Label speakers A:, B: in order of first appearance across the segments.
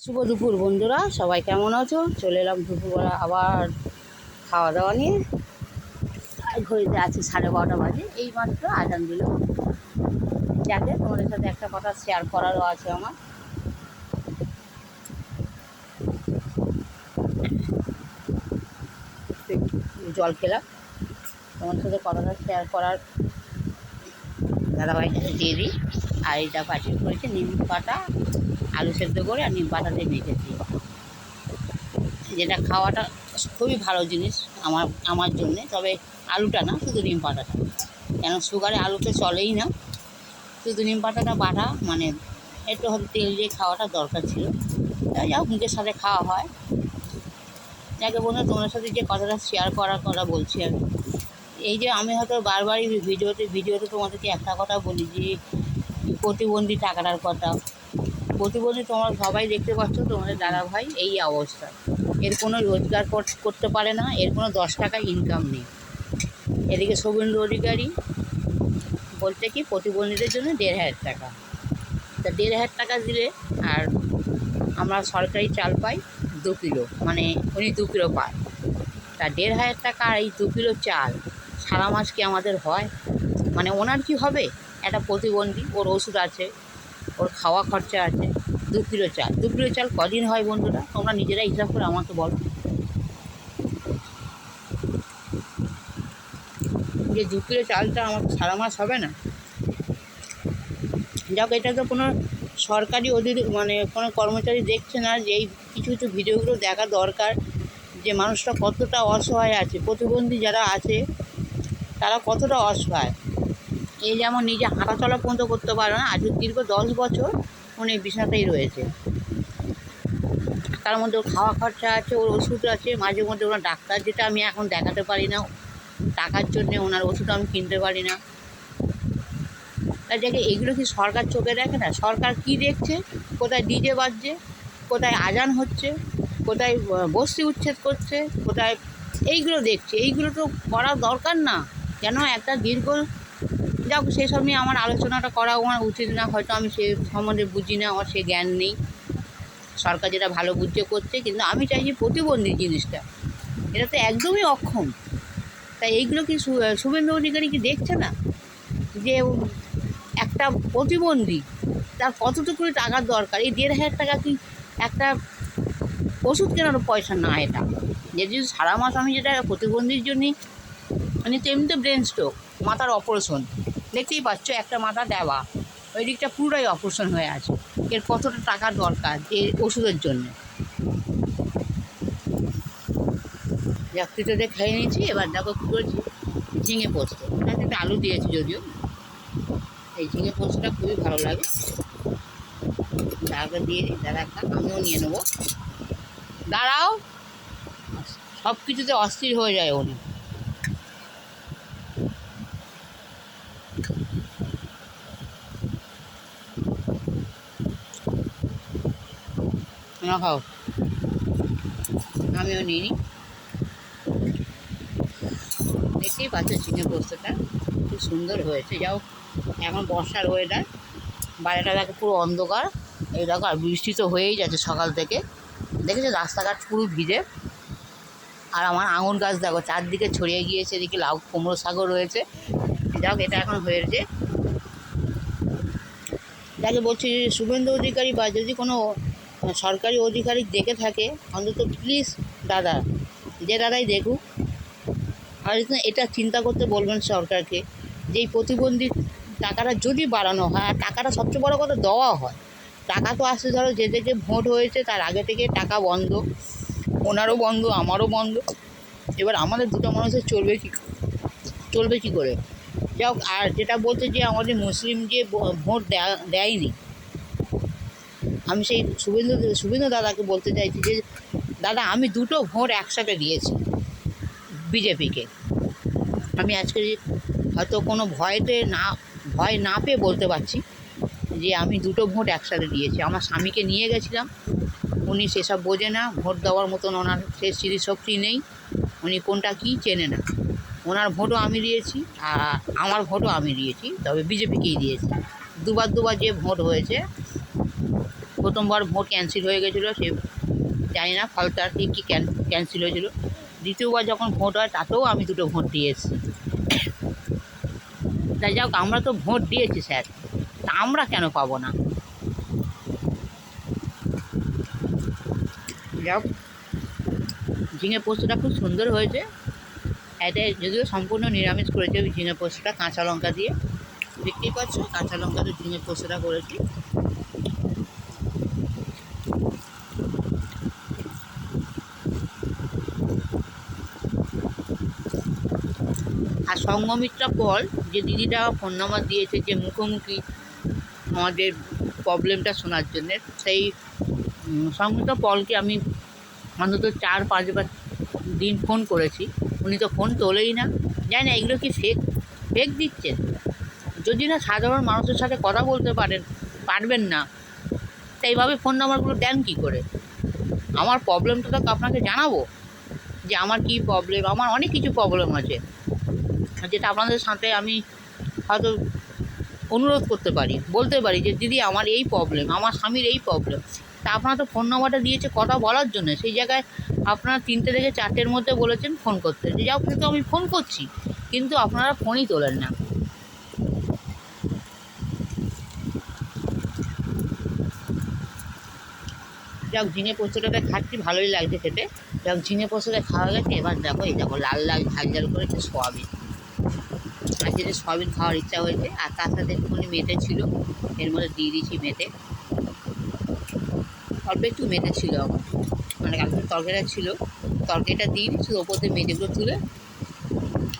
A: শুভ দুপুর বন্ধুরা, সবাই কেমন আছো? চলে এলাম দুপুরবেলা আবার খাওয়া দাওয়া নিয়ে। ঘড়িতে আছে 12:30 বাজে, এই মাত্র আজান দিল। যাকে তোমাদের সাথে একটা কথা শেয়ার করারও আছে আমার। জল খেলাম, তোমাদের সাথে কথাটা শেয়ার করার দাদাভাই কাছে দিয়ে দিই। আর এটা পাঠিয়ে করেছে নিম পাতা, আলু সেদ্ধ করে আর নিম পাতা দিয়ে মেখেছি, যেটা খাওয়াটা খুবই ভালো জিনিস আমার জন্যে। তবে আলুটা না, শুধু নিম পাতাটা, কেন সুগারে আলুতে চলেই না। শুধু নিম পাতাটা বাটা, মানে একটু হয়তো তেল দিয়ে খাওয়াটা দরকার ছিল। তাই যাও, মুখের সাথে খাওয়া হয়। যাকে বলুন, তোমার সাথে যে কথাটা শেয়ার করার কথা বলছি আমি, এই যে আমি হয়তো বারবারই ভিডিওতে তোমাদেরকে একটা কথা বলি যে প্রতিবন্ধী টাকাটার কথা। প্রতিবন্ধী তোমরা সবাই দেখতে পাচ্ছ, তোমাদের দাদাভাই এই অবস্থা। এর কোনো রোজগার করতে পারে না, এর কোনো 10 টাকা ইনকাম নেই। এদিকে শুভেন্দু অধিকারী বলতে কি প্রতিবন্ধীদের জন্য 1,500 টাকা। তা 1,500 টাকা দিলে আর আমরা সরকারি চাল পাই 2 কিলো, মানে উনি 2 কিলো পায়। তা 1,500 টাকা আর এই 2 কিলো চাল সারা মাস কি আমাদের হয়? মানে ওনার কি হবে? একটা প্রতিবন্ধী, ওর ওষুধ আছে, ওর খাওয়া খরচা আছে। 2 কিলো চাল, 2 কিলো চাল কদিন হয় বন্ধুরা? তোমরা নিজেরা হিসাব করে আমাকে বলো যে 2 কিলো চালটা আমার সারা মাস হবে না। যাক, এটা তো কোনো সরকারি মানে কোনো কর্মচারী দেখছে না যে এই কিছু কিছু ভিডিওগুলো দেখা দরকার, যে মানুষটা কতটা অসহায় আছে, প্রতিবন্ধী যারা আছে তারা কতটা অসহায়। এই যেমন নিজে হাঁটাচলা পর্যন্ত করতে পারে না, আজ দীর্ঘ 10 বছর উনি বিছানাতেই রয়েছে। তার মধ্যে ওর খাওয়া খরচা আছে, ওর ওষুধ আছে, মাঝে মধ্যে ওনার ডাক্তার, যেটা আমি এখন দেখাতে পারি না টাকার জন্যে, ওনার ওষুধ আমি কিনতে পারি না। তাই দেখে এগুলো কি সরকার চোখে দেখে না? সরকার কি দেখছে? কোথায় ডিজে বাজছে, কোথায় আজান হচ্ছে, কোথায় বস্তি উচ্ছেদ করছে, কোথায় এইগুলো দেখছে। এইগুলো তো করা দরকার না কেন? একটা দীর্ঘ, যাক সেসব নিয়ে আমার আলোচনাটা করা আমার উচিত না, হয়তো আমি সে সম্বন্ধে বুঝি না, আমার সে জ্ঞান নেই। সরকার যেটা ভালো বুঝছে করছে, কিন্তু আমি চাইছি প্রতিবন্ধী জিনিসটা, এটা তো একদমই অক্ষম। তাই এইগুলো কি শুভেন্দু অধিকারী কি দেখছে না যে একটা প্রতিবন্ধী তার কতটুকু টাকার দরকার? এই 1,500 টাকা কি একটা ওষুধ কেনার পয়সা না? এটা যদি সারা মাস আমি যেটা প্রতিবন্ধীর জন্যই, মানে তেমনি তো ব্রেন স্ট্রোক, মাথার অপারেশন, দেখতেই পাচ্ছ একটা মাথা দেওয়া, ওই দিকটা পুরোটাই অপারেশন হয়ে আছে। এর কতটা টাকার দরকার এই ওষুধের জন্যে? যাত্রীতে খেয়ে নিয়েছি, এবার দেখো কী করেছি, ঝিঙে পোস্ত, তাতে একটা আলু দিয়েছি যদিও। এই ঝিঙে পোস্তটা খুবই ভালো লাগে, দাদাকে দিয়ে দিই, দাদা একটা আমিও নিয়ে নেবো। দাঁড়াও, সব কিছুতে অস্থির হয়ে যায় উনি। না খাও, আমিও নিয়ে নিই। দেখতেই পাচ্ছ ঝিঙে পোস্তটা খুব সুন্দর হয়েছে। যাও, এখন বর্ষার ওয়েদার, বাইরেটা দেখো পুরো অন্ধকার, এই দেখো, আর বৃষ্টি তো হয়েই যাচ্ছে সকাল থেকে, দেখেছো রাস্তাঘাট পুরো ভিজে। আর আমার আঙুর গাছ দেখো চারদিকে ছড়িয়ে গিয়েছে, এদিকে লাউ কুমড়ো শাকও রয়েছে। যাক, এটা এখন হয়েছে। যাকে বলছি, শুভেন্দু অধিকারী বা যদি কোনো সরকারি আধিকারিক দেখে থাকে, অন্তত প্লিজ দাদা, যে দাদাই দেখুক, আর এটা চিন্তা করতে বলবেন সরকারকে, যে এই প্রতিবন্ধী টাকাটা যদি বাড়ানো হয়, আর টাকাটা সবচেয়ে বড় কথা দেওয়া হয়। টাকা তো আসছে, ধরো যে থেকে ভোট হয়েছে তার আগে থেকে টাকা বন্ধ, ওনারও বন্ধ, আমারও বন্ধ। এবার আমাদের দুটো মানুষের চলবে কী করে? যাই হোক, আর যেটা বলতে, যে আমাদের মুসলিম যে ভোট দেয়নি, আমি সেই শুভেন্দু দাদাকে বলতে চাইছি যে দাদা, আমি দুটো ভোট একসাথে দিয়েছি বিজেপিকে। আমি আজকে হয়তো কোনো ভয় না পেয়ে বলতে পারছি যে আমি দুটো ভোট একসাথে দিয়েছি। আমার স্বামীকে নিয়ে গেছিলাম, উনি সেসব বোঝে না, ভোট দেওয়ার মতন ওনার সে স্মৃতিশক্তি নেই, উনি কোনটা কী চেনে না। ওনার ভোটও আমি দিয়েছি আর আমার ভোটও আমি দিয়েছি, তবে বিজেপিকেই দিয়েছি। দুবার যে ভোট হয়েছে প্রথমবার ভোট ক্যান্সেল হয়ে গেছিলো, সে জানি না ফলটা ঠিক কী ক্যান্সেল হয়েছিল। দ্বিতীয়বার যখন ভোট হয় তাতেও আমি 2টো ভোট দিয়ে এসেছি। তাই যাক, আমরা তো ভোট দিয়েছি স্যার, তা আমরা কেন পাবো না? যাক, ঝিঙে পোস্তটা খুব সুন্দর হয়েছে। এটা যদিও সম্পূর্ণ নিরামিষ করেছি, ওই ঝিঙে পোস্তটা কাঁচা লঙ্কা দিয়ে, দেখতেই পাচ্ছ কাঁচা লঙ্কা দিয়ে ঝিঙে পোস্তটা করেছি। আর সঙ্গমিত্রা পল যে দিদিটা ফোন নাম্বার দিয়েছে, যে মুখোমুখি আমাদের প্রবলেমটা শোনার জন্যে, সেই সঙ্গমিত্রা পলকে আমি অন্তত 4-5বার দিন ফোন করেছি, উনি তো ফোন তোলেই না। জানি না এগুলো কি ফেক দিচ্ছেন। যদি না সাধারণ মানুষের সাথে কথা বলতে পারবেন না, তা এইভাবে ফোন নাম্বারগুলো দেন কী করে? আমার প্রবলেমটা তো আপনাকে জানাবো যে আমার কী প্রবলেম। আমার অনেক কিছু প্রবলেম আছে, যেটা আপনাদের সাথে আমি হয়তো অনুরোধ করতে পারি, বলতে পারি যে দিদি আমার এই প্রবলেম, আমার স্বামীর এই প্রবলেম। তা আপনারা তো ফোন নাম্বারটা দিয়েছে কথা বলার জন্য, সেই জায়গায় আপনারা 3টে থেকে 4টের মধ্যে বলেছেন ফোন করতে, যে যাও কিন্তু আমি ফোন করছি, কিন্তু আপনারা ফোনই তোলেন না। যাক, ঝিঙে পোস্তটাতে খাচ্ছি, ভালোই লাগছে খেতে। যাক, ঝিঙে পোস্তটা খাওয়া গেছে, এবার দেখো এই দেখো লাল লাল ঝাল ঝাল করে একটু সোয়াবিন। আজকে যে সোয়াবিন খাওয়ার ইচ্ছা হয়েছে, আর তার সাথে একটুখানি মেটে ছিল, এর মধ্যে দিয়ে দিয়েছি মেটে, অল্প একটু মেটে ছিল আমার, মানে কালকে তরকারিটা ছিল, তরকারিটা দিয়ে দিচ্ছি, ওপর দিয়ে মেটেগুলো তুলে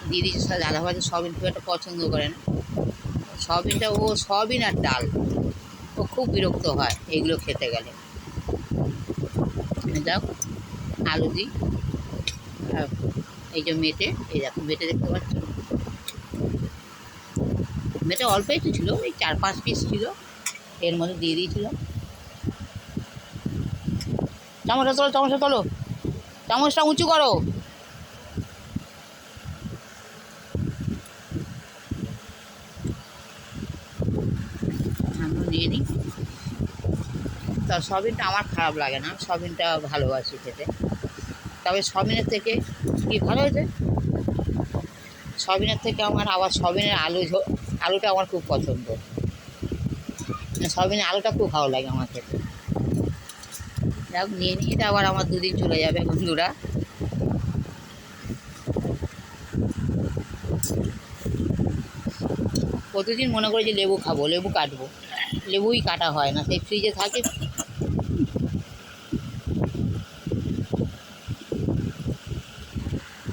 A: দিয়ে দিচ্ছি। দাদা ভাই সোয়াবিন খুব একটা পছন্দ করে না, সোয়াবিনটা ও সোয়াবিন আর ডাল, ও খুব বিরক্ত হয় এইগুলো খেতে গেলে। যাক, আলু দিই, এই যে মেটে, এই দেখো মেটে দেখতে পাচ্ছ, মেটে অল্প একটু ছিল, এই 4-5 পিস ছিল, এর মধ্যে দিয়ে দিয়েছিলাম। চামচটা তোলো, চামচটা উঁচু করো। আমরা নিয়ে নিই। তা সয়াবিনটা আমার খারাপ লাগে না, সয়াবিনটা ভালোবাসি খেতে। তবে সয়াবিনের থেকে কি ভালো হয়েছে, সয়াবিনের থেকে আমার আবার সয়াবিনের আলুটা আমার খুব পছন্দ, সয়াবিনের আলুটা খুব ভালো লাগে আমার খেতে। যাক, নিয়ে নিয়ে এটা আবার আমার 2 দিন চলে যাবে বন্ধুরা। প্রতিদিন মনে করি যে লেবু খাবো, লেবু কাটবো, লেবুই কাটা হয় না, সেই ফ্রিজে থাকে।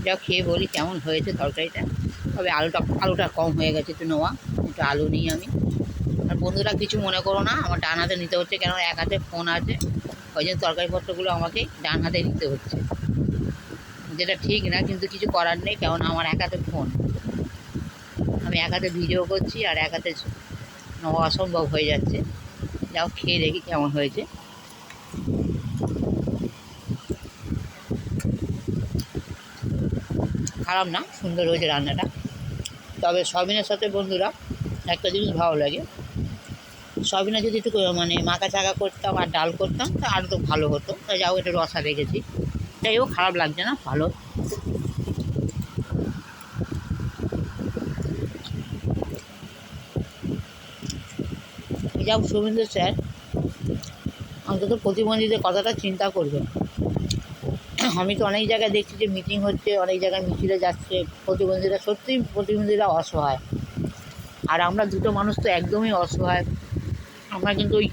A: যাও, খেয়ে বলি কেমন হয়েছে তরকারিটা। তবে আলুটা কম হয়ে গেছে, একটু নেওয়া, একটু আলু নিই আমি। আর বন্ধুরা কিছু মনে করো না, আমার ডান হাতে নিতে হচ্ছে, কেন এক হাতে ফোন আছে, ওই জন্য তরকারিপত্রগুলো আমাকে ডান হাতে নিতে হচ্ছে, যেটা ঠিক না, কিন্তু কিছু করার নেই, কারণ আমার এক হাতে ফোন, আমি এক হাতে ভিডিও করছি আর এক হাতে নেওয়া অসম্ভব হয়ে যাচ্ছে। যাও, খেয়ে দেখি কেমন হয়েছে। খারাপ না, সুন্দর হয়েছে রান্নাটা। তবে সয়াবিনের সাথে বন্ধুরা একটা জিনিস ভালো লাগে, সয়াবিনে যদি একটু মানে মাখা চাকা করতাম আর ডাল করতাম, তা আরও তো ভালো হতো। তাই যাও, একটু রসা রেখেছি, তাই ও খারাপ লাগছে না, ভালো। যাও, শুভেন্দু স্যার অন্তত প্রতিবন্ধীদের কথাটা চিন্তা করবেন। আমি তো অনেক জায়গায় দেখছি যে মিটিং হচ্ছে, অনেক জায়গায় মিছিলে যাচ্ছে, প্রতিবন্ধীরা অসহায়, আর আমরা 2টো মানুষ তো একদমই অসহায়। আমরা কিন্তু ওই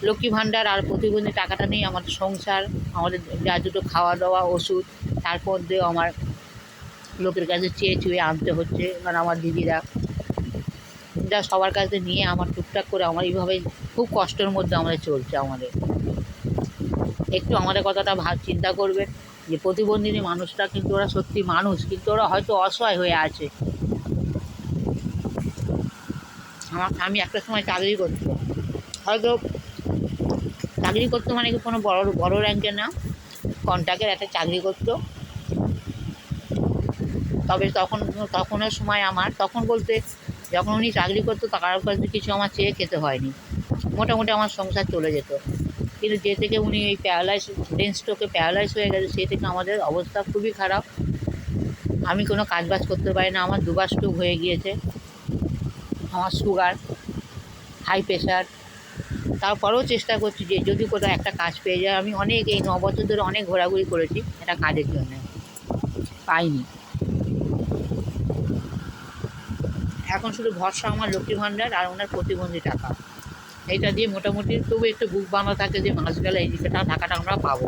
A: লক্ষ্মী ভাণ্ডার আর প্রতিবন্ধী টাকাটা নিয়ে আমাদের সংসার, আমাদের যা 2টো খাওয়া দাওয়া ওষুধ, তারপর দিয়েও আমার লোকের কাছে চেয়ে আনতে হচ্ছে, কারণ আমার দিদিরা যা সবার কাছে নিয়ে আমার টুকটাক করে আমার এইভাবে খুব কষ্টের মধ্যে আমাদের চলছে। একটু আমাদের কথাটা চিন্তা করবেন, যে প্রতিবন্ধী মানুষটা কিন্তু ওরা সত্যি মানুষ, কিন্তু ওরা হয়তো অসহায় হয়ে আছে। আমি একটা সময় চাকরি করতাম, হয়তো চাকরি করতো মানে কোনো বড় র্যাঙ্কের না, কন্ট্রাক্টের একটা চাকরি করতো। তবে তখনের সময় আমার, তখন বলতে যখন উনি চাকরি করতো, কারোর কাছে কিছু আমার চেয়ে খেতে হয়নি, মোটামুটি আমার সংসার চলে যেত। কিন্তু যে থেকে উনি এই ব্রেন স্ট্রোকে প্যারালাইজ হয়ে গেছে, সেই থেকে আমাদের অবস্থা খুবই খারাপ। আমি কোনো কাজবাজ করতে পারি না, আমার দুবার স্ট্রোক হয়ে গিয়েছে, আমার সুগার, হাই প্রেশার। তারপরেও চেষ্টা করছি যে যদি কোথাও একটা কাজ পেয়ে যায়। আমি অনেক এই 9 বছর ধরে অনেক ঘোরাঘুরি করেছি একটা কাজের জন্যে, পাইনি। এখন শুধু ভরসা আমার লক্ষ্মী ভাণ্ডার আর ওনার প্রতিবন্ধী টাকা। এইটা দিয়ে মোটামুটি তবু একটু বুক বাঁধা থাকে যে মাস গেলে এই টাকাটা আমরা পাবো।